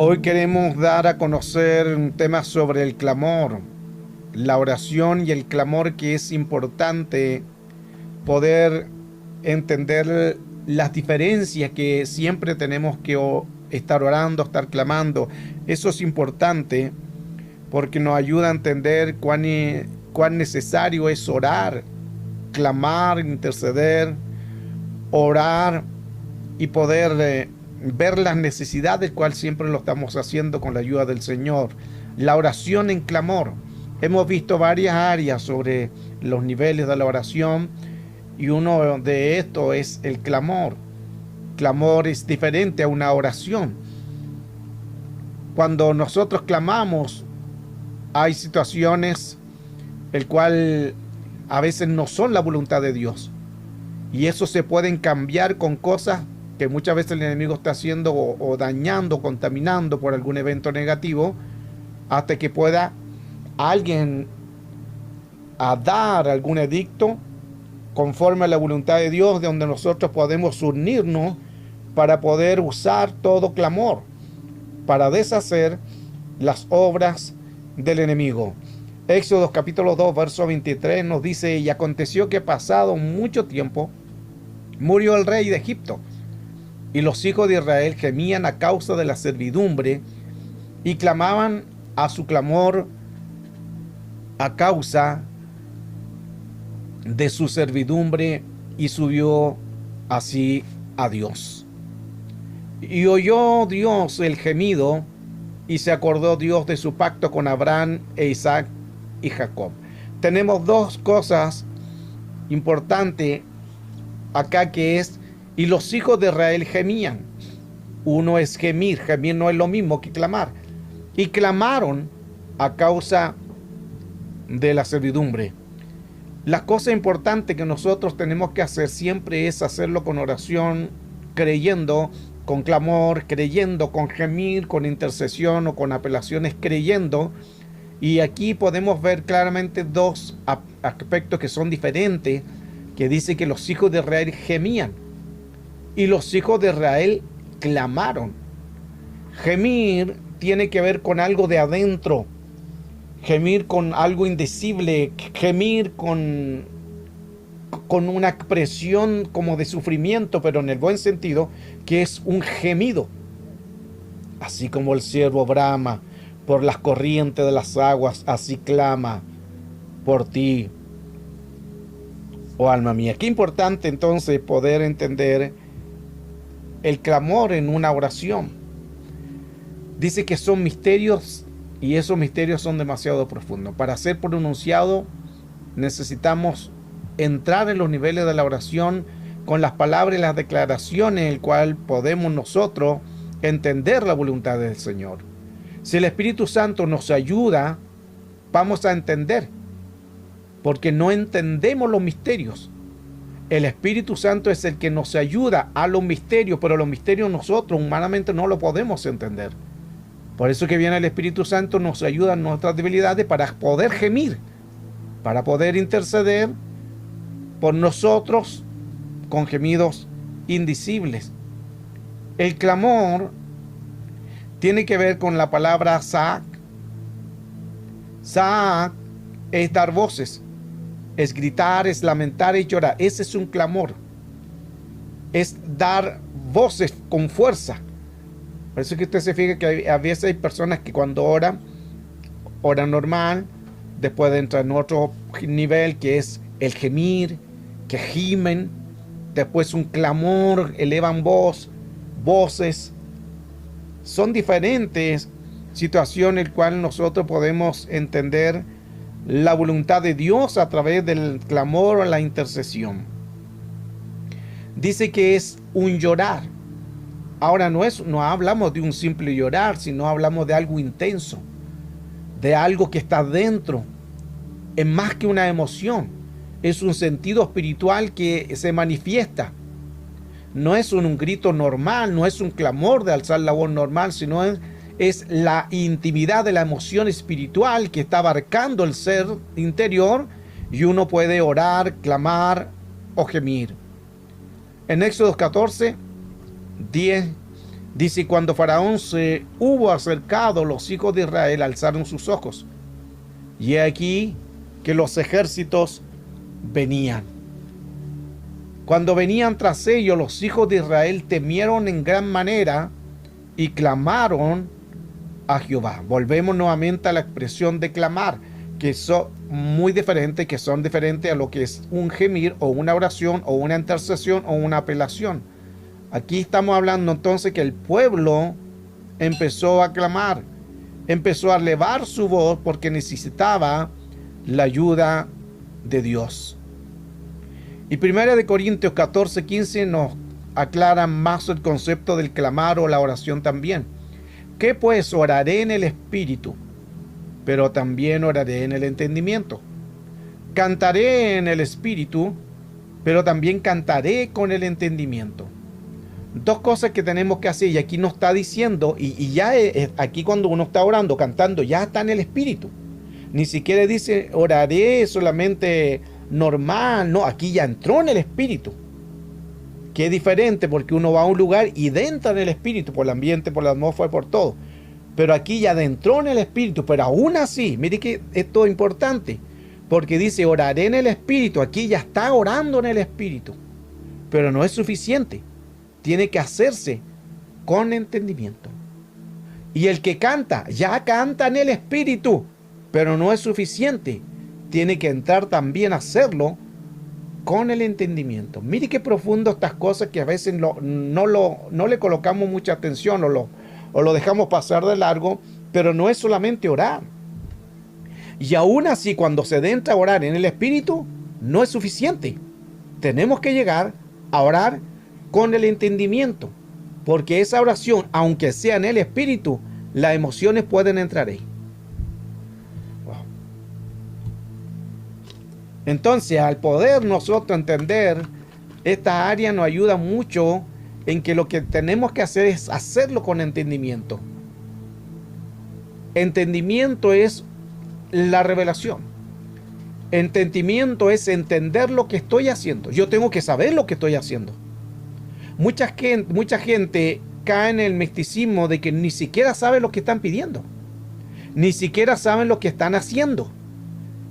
Hoy queremos dar a conocer un tema sobre el clamor, la oración y el clamor, que es importante poder entender las diferencias que siempre tenemos que estar orando, estar clamando. Eso es importante porque nos ayuda a entender cuán necesario es orar, clamar, interceder, orar y poder ver las necesidades, cual siempre lo estamos haciendo con la ayuda del Señor. La oración en clamor. Hemos visto varias áreas sobre los niveles de la oración y uno de estos es el clamor. Clamor es diferente a una oración. Cuando nosotros clamamos, hay situaciones el cual a veces no son la voluntad de Dios. Y eso se pueden cambiar con cosas que muchas veces el enemigo está haciendo o dañando, contaminando por algún evento negativo, hasta que pueda alguien a dar algún edicto conforme a la voluntad de Dios, de donde nosotros podemos unirnos para poder usar todo clamor para deshacer las obras del enemigo. Éxodo capítulo 2, verso 23 nos dice: y aconteció que pasado mucho tiempo murió el rey de Egipto, y los hijos de Israel gemían a causa de la servidumbre y clamaban a su clamor a causa de su servidumbre, y subió así a Dios. Y oyó Dios el gemido, y se acordó Dios de su pacto con Abraham e Isaac y Jacob. Tenemos dos cosas importantes acá, que es: y los hijos de Israel gemían. Uno es gemir. Gemir no es lo mismo que clamar. Y clamaron a causa de la servidumbre. La cosa importante que nosotros tenemos que hacer siempre es hacerlo con oración, creyendo, con clamor, creyendo, con gemir, con intercesión o con apelaciones, creyendo. Y aquí podemos ver claramente dos aspectos que son diferentes, que dice que los hijos de Israel gemían y los hijos de Israel clamaron. Gemir tiene que ver con algo de adentro, gemir con algo indecible, gemir con una expresión como de sufrimiento, pero en el buen sentido, que es un gemido. Así como el ciervo brama por las corrientes de las aguas, así clama por ti, oh alma mía. Qué importante entonces poder entender el clamor en una oración. Dice que son misterios, y esos misterios son demasiado profundos. Para ser pronunciado necesitamos entrar en los niveles de la oración con las palabras y las declaraciones, en el cual podemos nosotros entender la voluntad del Señor. Si el Espíritu Santo nos ayuda, vamos a entender, porque no entendemos los misterios. El Espíritu Santo es el que nos ayuda a los misterios, pero los misterios nosotros humanamente no lo podemos entender. Por eso que viene el Espíritu Santo, nos ayuda en nuestras debilidades para poder gemir, para poder interceder por nosotros con gemidos indecibles. El clamor tiene que ver con la palabra Saak. Saak es dar voces, es gritar, es lamentar, es llorar. Ese es un clamor. Es dar voces con fuerza. Por eso que usted se fija que a veces hay personas que cuando oran normal, después entran en otro nivel, que es el gemir, que gimen, después un clamor, elevan voces. Son diferentes situaciones en las cuales nosotros podemos entender la voluntad de Dios a través del clamor o la intercesión. Dice que es un llorar. Ahora no hablamos de un simple llorar, sino hablamos de algo intenso, de algo que está dentro. Es más que una emoción, es un sentido espiritual que se manifiesta. No es un grito normal, no es un clamor de alzar la voz normal, sino es la intimidad de la emoción espiritual que está abarcando el ser interior, y uno puede orar, clamar o gemir. En Éxodo 14, 10 Dice, cuando Faraón se hubo acercado, los hijos de Israel alzaron sus ojos. Y he aquí que los ejércitos venían. Cuando venían tras ellos, los hijos de Israel temieron en gran manera y clamaron a Jehová. Volvemos nuevamente a la expresión de clamar, que son muy diferentes, que son diferentes a lo que es un gemir o una oración o una intercesión o una apelación. Aquí estamos hablando entonces que el pueblo empezó a clamar, empezó a elevar su voz porque necesitaba la ayuda de Dios. Y 1 Corintios 14:15 nos aclara más el concepto del clamar o la oración también. ¿Qué pues? Oraré en el espíritu, pero también oraré en el entendimiento. Cantaré en el espíritu, pero también cantaré con el entendimiento. Dos cosas que tenemos que hacer, y aquí nos está diciendo, y ya aquí cuando uno está orando, cantando, ya está en el espíritu. Ni siquiera dice oraré solamente normal, no, aquí ya entró en el espíritu. Que es diferente porque uno va a un lugar y entra en el espíritu, por el ambiente, por la atmósfera, por todo. Pero aquí ya adentró en el espíritu, pero aún así, mire que esto es importante, porque dice oraré en el espíritu, aquí ya está orando en el espíritu, pero no es suficiente, tiene que hacerse con entendimiento. Y el que canta, ya canta en el espíritu, pero no es suficiente, tiene que entrar también a hacerlo con el entendimiento. Mire qué profundo estas cosas que a veces no le colocamos mucha atención o lo dejamos pasar de largo, pero no es solamente orar. Y aún así, cuando se entra a orar en el espíritu, no es suficiente. Tenemos que llegar a orar con el entendimiento, porque esa oración, aunque sea en el espíritu, las emociones pueden entrar ahí. Entonces, al poder nosotros entender esta área, nos ayuda mucho en que lo que tenemos que hacer es hacerlo con entendimiento. Entendimiento es la revelación. Entendimiento es entender lo que estoy haciendo. Yo tengo que saber lo que estoy haciendo. Mucha gente cae en el misticismo de que ni siquiera sabe lo que están pidiendo. Ni siquiera saben lo que están haciendo.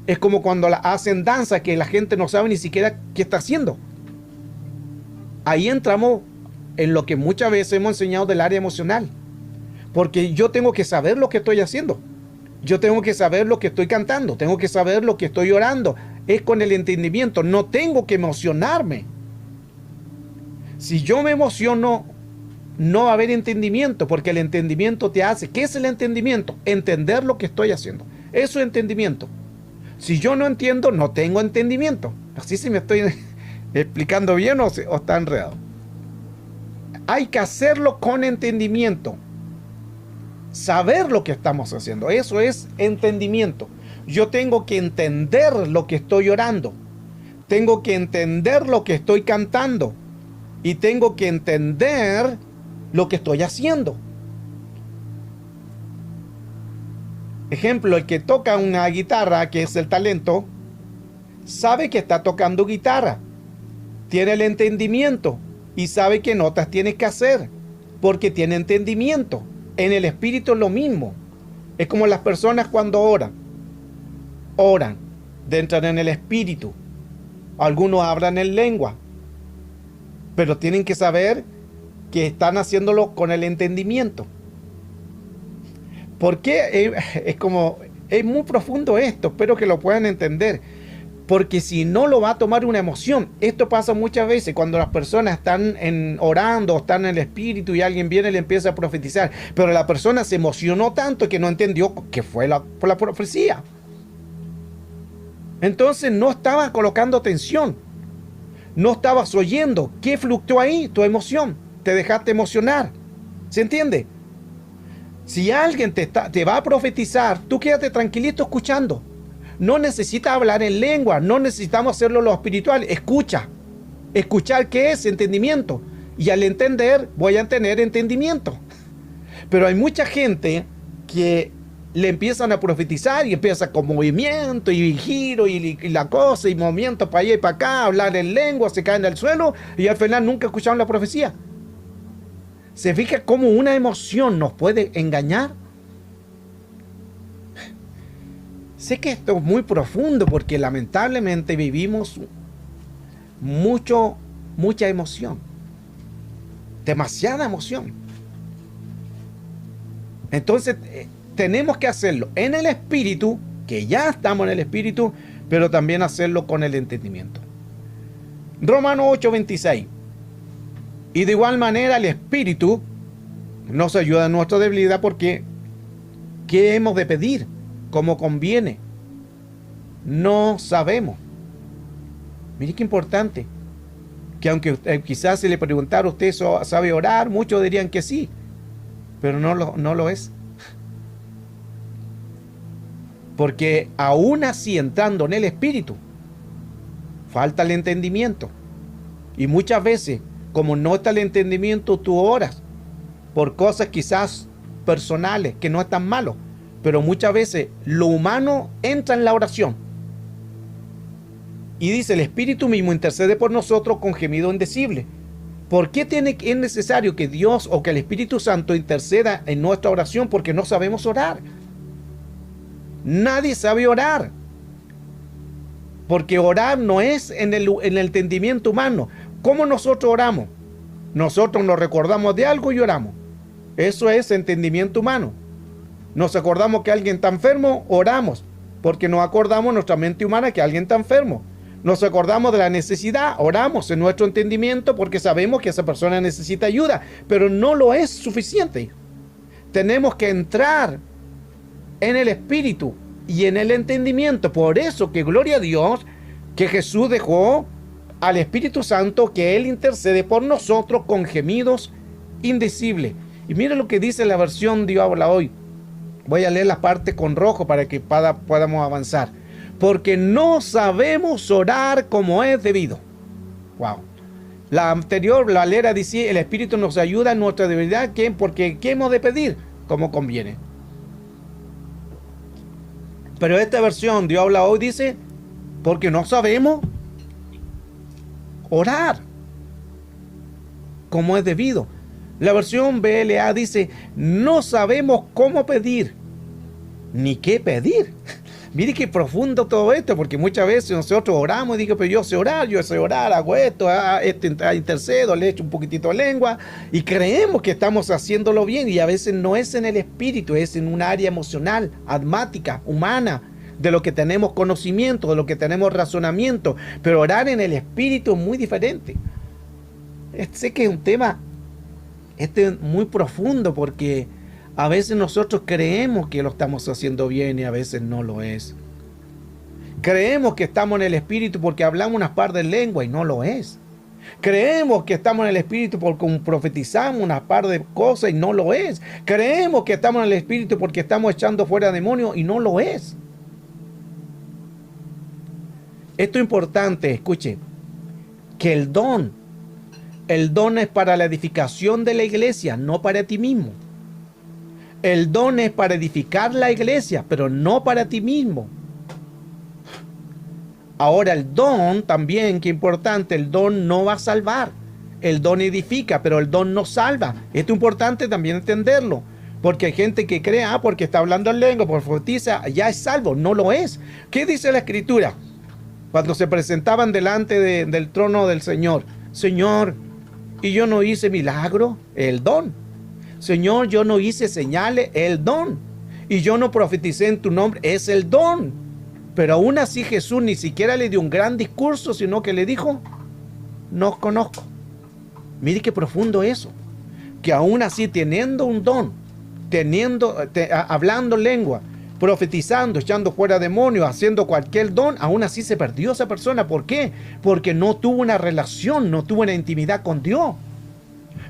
Es como cuando hacen danza, que la gente no sabe ni siquiera qué está haciendo. Ahí entramos en lo que muchas veces hemos enseñado del área emocional. Porque yo tengo que saber lo que estoy haciendo. Yo tengo que saber lo que estoy cantando. Tengo que saber lo que estoy orando. Es con el entendimiento. No tengo que emocionarme. Si yo me emociono, no va a haber entendimiento, porque el entendimiento te hace. ¿Qué es el entendimiento? Entender lo que estoy haciendo. Eso es entendimiento. Si yo no entiendo, no tengo entendimiento. Así si me estoy explicando bien o está enredado. Hay que hacerlo con entendimiento. Saber lo que estamos haciendo. Eso es entendimiento. Yo tengo que entender lo que estoy orando. Tengo que entender lo que estoy cantando. Y tengo que entender lo que estoy haciendo. Ejemplo, el que toca una guitarra, que es el talento, sabe que está tocando guitarra, tiene el entendimiento y sabe qué notas tiene que hacer, porque tiene entendimiento. En el espíritu es lo mismo. Es como las personas cuando oran, entran en el espíritu. Algunos hablan en lengua, pero tienen que saber que están haciéndolo con el entendimiento. Porque es muy profundo esto, espero que lo puedan entender, porque si no lo va a tomar una emoción. Esto pasa muchas veces cuando las personas están orando, están en el espíritu y alguien viene y le empieza a profetizar, pero la persona se emocionó tanto que no entendió que fue por la profecía. Entonces no estaba colocando atención, no estabas oyendo. ¿Qué fluctuó ahí? Tu emoción, te dejaste emocionar. ¿Se entiende? Si alguien te va a profetizar, tú quédate tranquilito escuchando. No necesitas hablar en lengua, no necesitamos hacerlo lo espiritual. Escucha. Escuchar, ¿qué es? Entendimiento. Y al entender, voy a tener entendimiento. Pero hay mucha gente que le empiezan a profetizar y empieza con movimiento y giro y la cosa y movimiento para allá y para acá, hablar en lengua, se caen al suelo y al final nunca escucharon la profecía. ¿Se fija cómo una emoción nos puede engañar? Sé que esto es muy profundo porque lamentablemente vivimos mucha emoción, demasiada emoción. Entonces tenemos que hacerlo en el espíritu, que ya estamos en el espíritu, pero también hacerlo con el entendimiento. Romanos 8:26. Y de igual manera el espíritu nos ayuda en nuestra debilidad, porque ¿qué hemos de pedir? Como conviene. No sabemos. Mire qué importante. Que aunque quizás si le preguntara, ¿usted sabe orar? Muchos dirían que sí, pero no lo es. Porque aún así, entrando en el espíritu, falta el entendimiento. Y muchas veces, como no está el entendimiento, tú oras por cosas quizás personales, que no es tan malo. Pero muchas veces lo humano entra en la oración. Y dice, el Espíritu mismo intercede por nosotros con gemido indecible. ¿Por qué es necesario que Dios o que el Espíritu Santo interceda en nuestra oración? Porque no sabemos orar. Nadie sabe orar. Porque orar no es en el entendimiento humano. ¿Cómo nosotros oramos? Nosotros nos recordamos de algo y oramos. Eso es entendimiento humano. Nos acordamos que alguien está enfermo, oramos, porque nos acordamos en nuestra mente humana que alguien está enfermo. Nos acordamos de la necesidad, oramos en nuestro entendimiento porque sabemos que esa persona necesita ayuda, pero no lo es suficiente. Tenemos que entrar en el espíritu y en el entendimiento. Por eso que gloria a Dios que Jesús dejó al Espíritu Santo, que Él intercede por nosotros con gemidos indecibles. Y mira lo que dice la versión Dios habla hoy. Voy a leer la parte con rojo para que podamos avanzar. Porque no sabemos orar como es debido. Wow. La anterior, la Valera, dice, el Espíritu nos ayuda en nuestra debilidad. Porque ¿qué hemos de pedir? Como conviene. Pero esta versión, Dios habla hoy, dice, porque no sabemos orar como es debido. La versión BLA dice, no sabemos cómo pedir, ni qué pedir. Mire qué profundo todo esto, porque muchas veces nosotros oramos y digo, pero yo sé orar, hago esto, intercedo, le echo un poquitito de lengua, y creemos que estamos haciéndolo bien, y a veces no es en el espíritu, es en un área emocional, almática, humana, de lo que tenemos conocimiento, de lo que tenemos razonamiento, pero orar en el espíritu es muy diferente. Sé que es un tema muy profundo, porque a veces nosotros creemos que lo estamos haciendo bien y a veces no lo es. Creemos que estamos en el espíritu porque hablamos unas par de lenguas y no lo es. Creemos que estamos en el espíritu porque profetizamos unas par de cosas y no lo es. Creemos que estamos en el espíritu porque estamos echando fuera demonios y no lo es. Esto es importante, escuche, que el don es para la edificación de la iglesia, no para ti mismo. El don es para edificar la iglesia, pero no para ti mismo. Ahora el don también, que importante, el don no va a salvar. El don edifica, pero el don no salva. Esto es importante también entenderlo. Porque hay gente que cree, porque está hablando en lengua, profetiza, ya es salvo. No lo es. ¿Qué dice la Escritura? Cuando se presentaban delante del trono del Señor. Señor, ¿y yo no hice milagro? El don. Señor, yo no hice señales, el don. Y yo no profeticé en tu nombre, es el don. Pero aún así Jesús ni siquiera le dio un gran discurso, sino que le dijo, no os conozco. Mire qué profundo eso. Que aún así teniendo un don, hablando lengua, profetizando, echando fuera demonios, haciendo cualquier don, aún así se perdió esa persona. ¿Por qué? Porque no tuvo una relación, no tuvo una intimidad con Dios.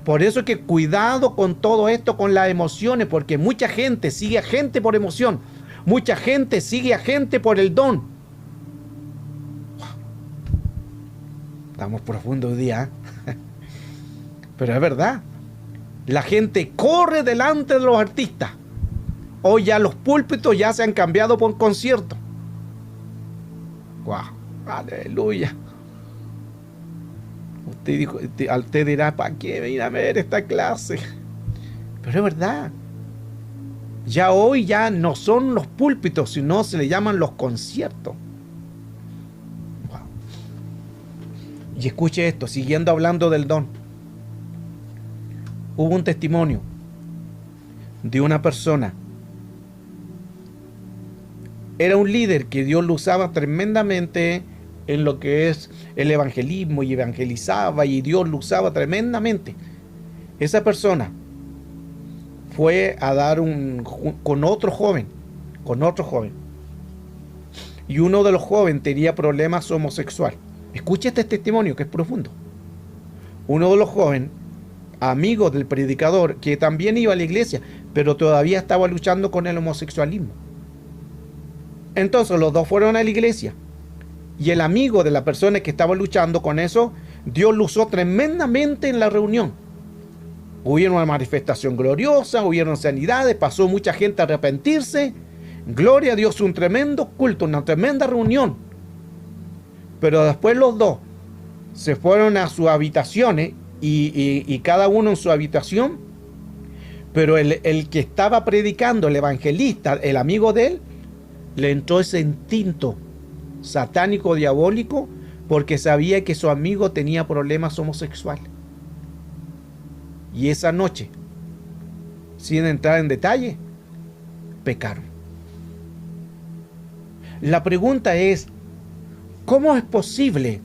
Por eso es que cuidado con todo esto, con las emociones, porque mucha gente sigue a gente por emoción. Mucha gente sigue a gente por el don. Estamos profundos hoy día, ¿eh? Pero es verdad. La gente corre delante de los artistas. Hoy ya los púlpitos ya se han cambiado por conciertos. ¡Wow! ¡Aleluya! Usted dirá, ¿para qué venir a ver esta clase? Pero es verdad. Ya hoy ya no son los púlpitos, sino se le llaman los conciertos. Wow. Y escuche esto, siguiendo hablando del don. Hubo un testimonio de una persona. Era un líder que Dios lo usaba tremendamente en lo que es el evangelismo, y evangelizaba, y Dios lo usaba tremendamente. Esa persona fue a dar con otro joven. Y uno de los jóvenes tenía problemas homosexuales. Escuche este testimonio que es profundo. Uno de los jóvenes, amigo del predicador, que también iba a la iglesia, pero todavía estaba luchando con el homosexualismo. Entonces los dos fueron a la iglesia. Y el amigo de la persona que estaba luchando con eso, Dios lo usó tremendamente en la reunión. Hubieron una manifestación gloriosa, hubieron sanidades, pasó mucha gente a arrepentirse. Gloria a Dios, un tremendo culto, una tremenda reunión. Pero después los dos se fueron a sus habitaciones y cada uno en su habitación. Pero el que estaba predicando, el evangelista, el amigo de él, le entró ese instinto satánico, diabólico, porque sabía que su amigo tenía problemas homosexuales. Y esa noche, sin entrar en detalle, pecaron. La pregunta es, ¿cómo es posible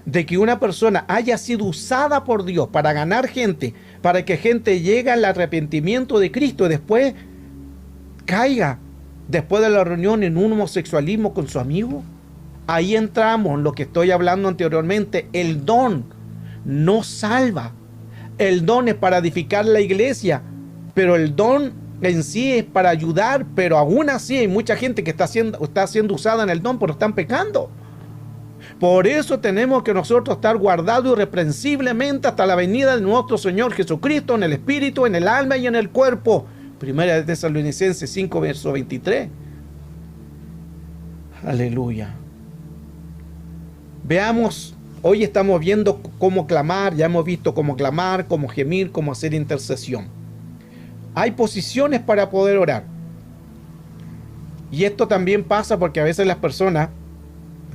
de que una persona haya sido usada por Dios para ganar gente, para que gente llegue al arrepentimiento de Cristo y después caiga, después de la reunión, en un homosexualismo con su amigo? Ahí entramos en lo que estoy hablando anteriormente. El don no salva. El don es para edificar la iglesia, pero el don en sí es para ayudar, pero aún así hay mucha gente que está siendo usada en el don, pero están pecando. Por eso tenemos que nosotros estar guardados irreprensiblemente hasta la venida de nuestro Señor Jesucristo, en el espíritu, en el alma y en el cuerpo. Primera de Tesalonicenses 5, verso 23. Aleluya. Veamos, hoy estamos viendo cómo clamar, ya hemos visto cómo clamar, cómo gemir, cómo hacer intercesión. Hay posiciones para poder orar. Y esto también pasa porque a veces las personas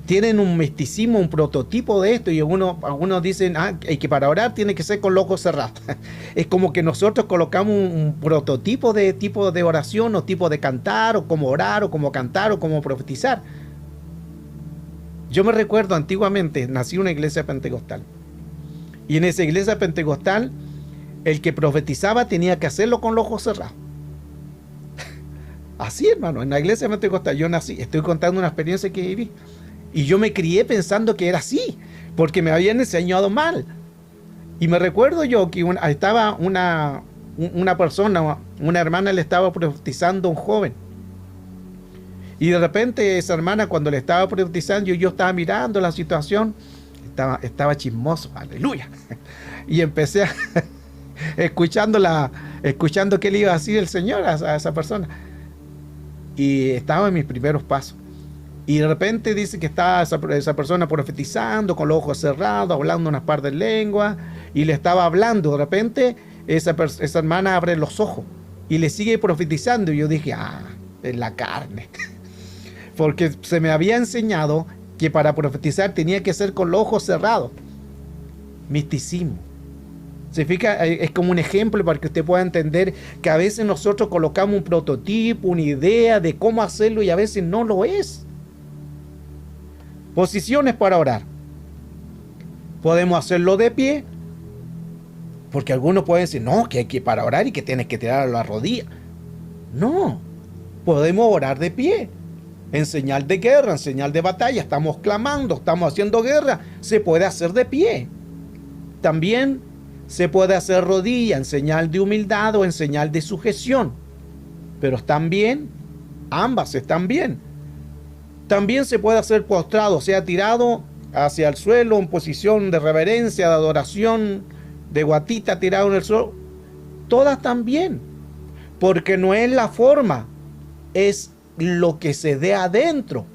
tienen un misticismo, un prototipo de esto, y algunos dicen que para orar tiene que ser con los ojos cerrados. Es como que nosotros colocamos un prototipo de tipo de oración, o tipo de cantar, o cómo orar, o cómo cantar, o cómo profetizar. Yo me recuerdo antiguamente, nací en una iglesia pentecostal. Y en esa iglesia pentecostal, el que profetizaba tenía que hacerlo con los ojos cerrados. Así, hermano, en la iglesia pentecostal yo nací. Estoy contando una experiencia que viví. Y yo me crié pensando que era así, porque me habían enseñado mal. Y me recuerdo yo que estaba una persona, una hermana, le estaba profetizando a un joven. Y de repente esa hermana, cuando le estaba profetizando, yo estaba mirando la situación, estaba chismoso, aleluya. Y empecé escuchando qué le iba a decir el Señor a esa persona. Y estaba en mis primeros pasos. Y de repente dice que estaba esa persona profetizando con los ojos cerrados, hablando unas par de lenguas, y le estaba hablando. De repente esa hermana abre los ojos y le sigue profetizando. Y yo dije, es la carne. Porque se me había enseñado que para profetizar tenía que ser con los ojos cerrados. Misticismo. ¿Se fija? Es como un ejemplo para que usted pueda entender que a veces nosotros colocamos un prototipo, una idea de cómo hacerlo, y a veces no lo es. Posiciones para orar. Podemos hacerlo de pie, porque algunos pueden decir, no, que hay que para orar y que tienes que tirar a la rodilla. No, podemos orar de pie, en señal de guerra, en señal de batalla. Estamos clamando, estamos haciendo guerra, se puede hacer de pie. También se puede hacer rodilla, en señal de humildad o en señal de sujeción. Pero están bien, ambas están bien. También se puede hacer postrado, o sea, tirado hacia el suelo, en posición de reverencia, de adoración, de guatita tirado en el suelo. Todas también, porque no es la forma, es lo que se dé adentro.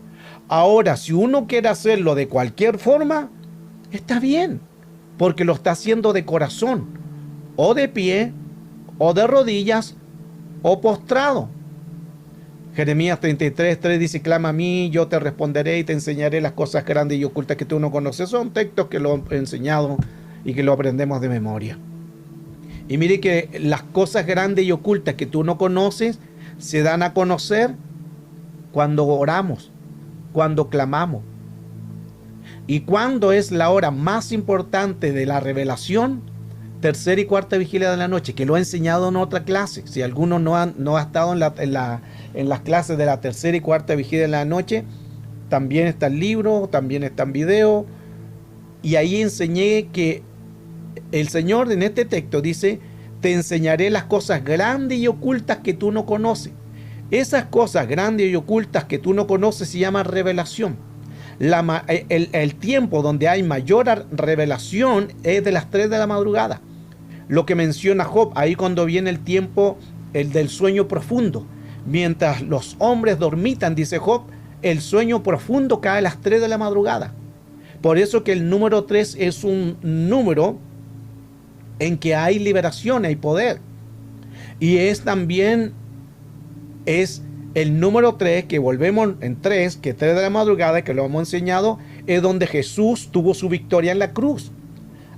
Ahora, si uno quiere hacerlo de cualquier forma, está bien, porque lo está haciendo de corazón, o de pie, o de rodillas, o postrado. Jeremías 33:3 dice: clama a mí, yo te responderé y te enseñaré las cosas grandes y ocultas que tú no conoces. Son textos que lo he enseñado y que lo aprendemos de memoria. Y mire que las cosas grandes y ocultas que tú no conoces se dan a conocer cuando oramos, cuando clamamos. ¿Y cuándo es la hora más importante de la revelación? Tercera y cuarta vigilia de la noche, que lo he enseñado en otra clase. Si alguno no ha estado en las clases de la tercera y cuarta vigilia de la noche, también está el libro, también está en video. Y ahí enseñé que el Señor en este texto dice: te enseñaré las cosas grandes y ocultas que tú no conoces. Esas cosas grandes y ocultas que tú no conoces se llaman revelación. El tiempo donde hay mayor revelación es de las 3 de la madrugada. Lo que menciona Job, ahí cuando viene el tiempo, el del sueño profundo. Mientras los hombres dormitan, dice Job, el sueño profundo cae a las 3 de la madrugada. Por eso que el número 3 es un número en que hay liberación, hay poder. Y es también el número 3, que volvemos en 3, que 3 de la madrugada, que lo hemos enseñado, es donde Jesús tuvo su victoria en la cruz.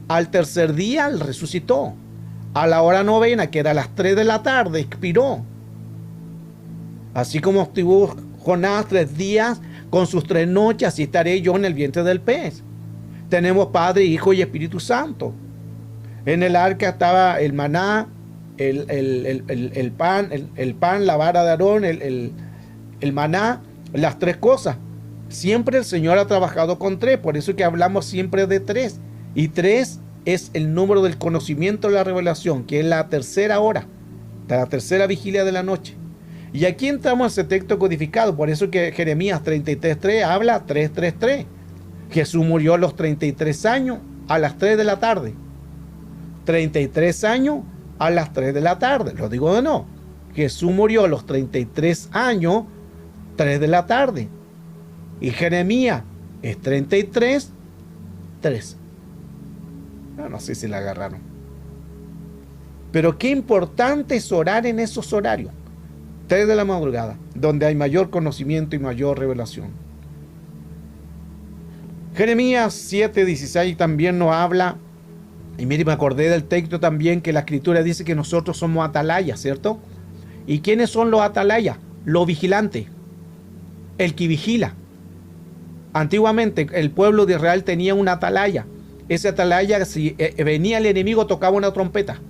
Al tercer día él resucitó. A la hora novena, que era a las 3 de la tarde, expiró. Así como estuvo Jonás 3 días, con sus 3 noches, así estaré yo en el vientre del pez. Tenemos Padre, Hijo y Espíritu Santo. En el arca estaba el maná, el pan, la vara de Aarón, el maná, las 3 cosas. Siempre el Señor ha trabajado con 3, por eso que hablamos siempre de 3. Y 3 es el número del conocimiento de la revelación, que es la tercera hora, la tercera vigilia de la noche. Y aquí entramos a ese texto codificado, por eso que Jeremías 33:3 habla 3:3:3. Jesús murió a los 33 años a las 3 de la tarde. 33 años a las 3 de la tarde. Lo digo de no. Jesús murió a los 33 años, 3 de la tarde. Y Jeremías es 33:3. No sé si la agarraron. Pero qué importante es orar en esos horarios. 3 de la madrugada, donde hay mayor conocimiento y mayor revelación. Jeremías 7:16 también nos habla. Y mire, me acordé del texto también, que la escritura dice que nosotros somos atalayas, ¿cierto? ¿Y quiénes son los atalayas? Los vigilantes, el que vigila. Antiguamente el pueblo de Israel tenía una atalaya. Esa atalaya, si venía el enemigo, tocaba una trompeta.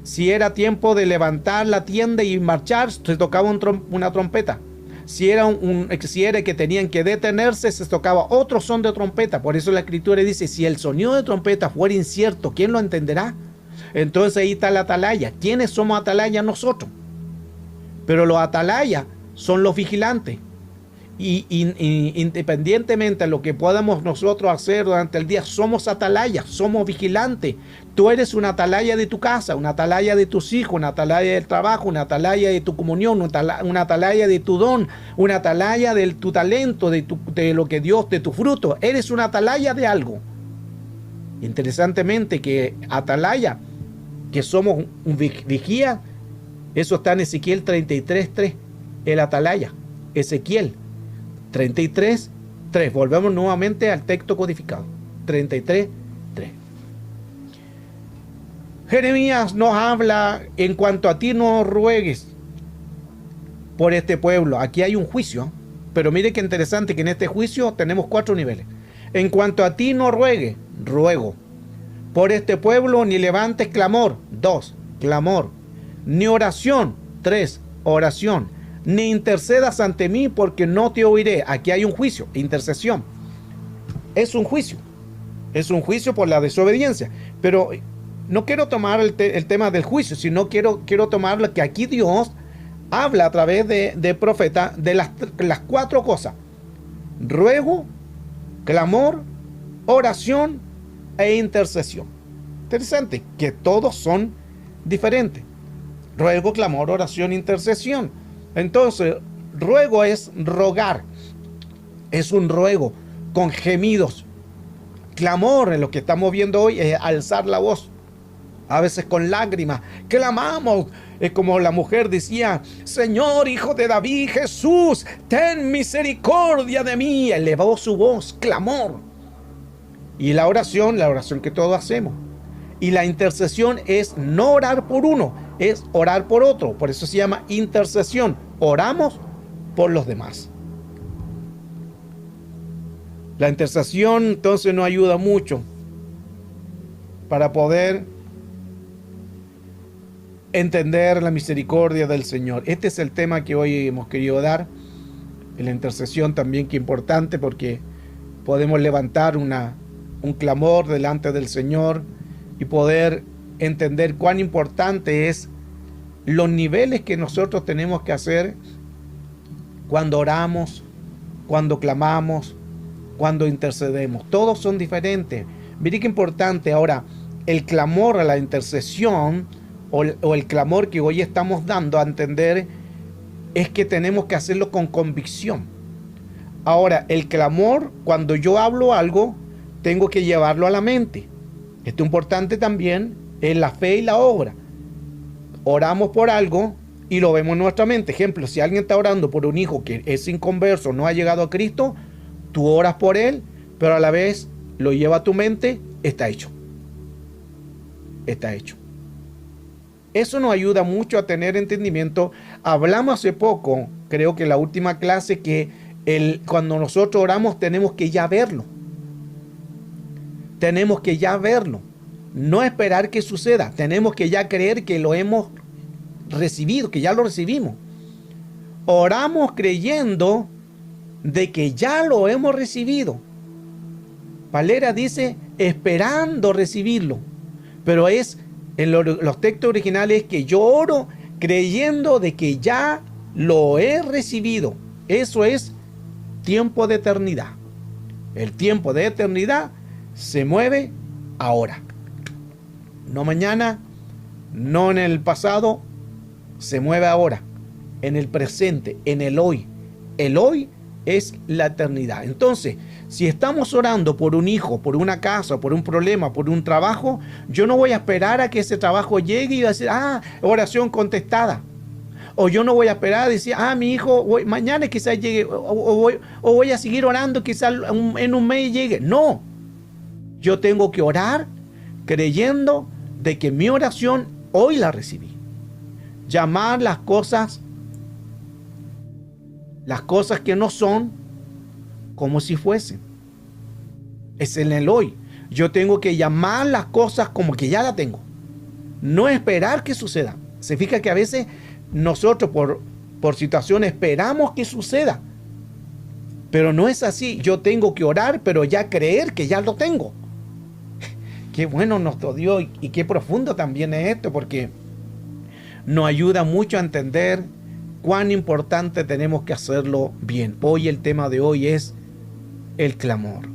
Si era tiempo de levantar la tienda y marchar, se tocaba una trompeta. Si era que tenían que detenerse, se tocaba otro son de trompeta. Por eso la escritura dice: si el sonido de trompeta fuera incierto, ¿quién lo entenderá? Entonces ahí está la atalaya. ¿Quiénes somos atalaya? Nosotros. Pero los atalayas son los vigilantes. Y independientemente de lo que podamos nosotros hacer durante el día, somos atalayas, somos vigilantes. Tú eres una atalaya de tu casa, una atalaya de tus hijos, una atalaya del trabajo, una atalaya de tu comunión, una atalaya de tu don, una atalaya de tu talento, de lo que Dios, de tu fruto. Eres una atalaya de algo. Interesantemente que atalaya, que somos un vigía, eso está en Ezequiel 33:3, el atalaya, Ezequiel 33:3. Volvemos nuevamente al texto codificado. 33:3. Jeremías nos habla: en cuanto a ti no ruegues por este pueblo. Aquí hay un juicio, pero mire qué interesante que en este juicio tenemos 4 niveles. En cuanto a ti no ruegues, ruego por este pueblo, ni levantes clamor. 2, clamor. Ni oración. 3, oración. Ni intercedas ante mí, porque no te oiré. Aquí hay un juicio, intercesión. Es un juicio. Es un juicio por la desobediencia. Pero no quiero tomar el tema del juicio, sino quiero tomar lo que aquí Dios habla a través de profeta de las 4 cosas: ruego, clamor, oración e intercesión. Interesante que todos son diferentes: ruego, clamor, oración, intercesión. Entonces, ruego es rogar, es un ruego con gemidos, clamor en lo que estamos viendo hoy es alzar la voz, a veces con lágrimas, clamamos. Es como la mujer decía: Señor, Hijo de David, Jesús, ten misericordia de mí. Elevó su voz, clamor. Y la oración que todos hacemos. Y la intercesión es no orar por uno, es orar por otro. Por eso se llama intercesión. Oramos por los demás. La intercesión entonces nos ayuda mucho para poder entender la misericordia del Señor. Este es el tema que hoy hemos querido dar. La intercesión también, que importante, porque podemos levantar un clamor delante del Señor y poder entender cuán importante es los niveles que nosotros tenemos que hacer cuando oramos, cuando clamamos, cuando intercedemos. Todos son diferentes. Mire qué importante ahora el clamor a la intercesión o el clamor que hoy estamos dando a entender es que tenemos que hacerlo con convicción. Ahora, el clamor, cuando yo hablo algo, tengo que llevarlo a la mente. Esto es importante también en la fe y la obra. Oramos por algo y lo vemos en nuestra mente. Ejemplo, si alguien está orando por un hijo que es inconverso, no ha llegado a Cristo, tú oras por él, pero a la vez lo lleva a tu mente, está hecho. Está hecho. Eso nos ayuda mucho a tener entendimiento. Hablamos hace poco, creo que en la última clase, que cuando nosotros oramos tenemos que ya verlo. Tenemos que ya verlo. No esperar que suceda. Tenemos que ya creer que lo hemos recibido, que ya lo recibimos. Oramos creyendo de que ya lo hemos recibido. Valera dice esperando recibirlo. Pero en los textos originales que yo oro creyendo de que ya lo he recibido. Eso es tiempo de eternidad. El tiempo de eternidad se mueve ahora. No mañana, no en el pasado, se mueve ahora, en el presente, en el hoy. El hoy es la eternidad. Entonces, si estamos orando por un hijo, por una casa, por un problema, por un trabajo, yo no voy a esperar a que ese trabajo llegue y voy a decir, oración contestada. O yo no voy a esperar a decir, mi hijo mañana quizás llegue, o voy a seguir orando, quizás en un mes llegue. No, yo tengo que orar creyendo de que mi oración hoy la recibí. Llamar las cosas que no son, como si fuesen. Es en el hoy. Yo tengo que llamar las cosas como que ya la tengo. No esperar que suceda. Se fija que a veces nosotros por situación esperamos que suceda. Pero no es así. Yo tengo que orar, pero ya creer que ya lo tengo. Qué bueno nuestro Dios y qué profundo también es esto, porque nos ayuda mucho a entender cuán importante tenemos que hacerlo bien. Hoy el tema de hoy es el clamor.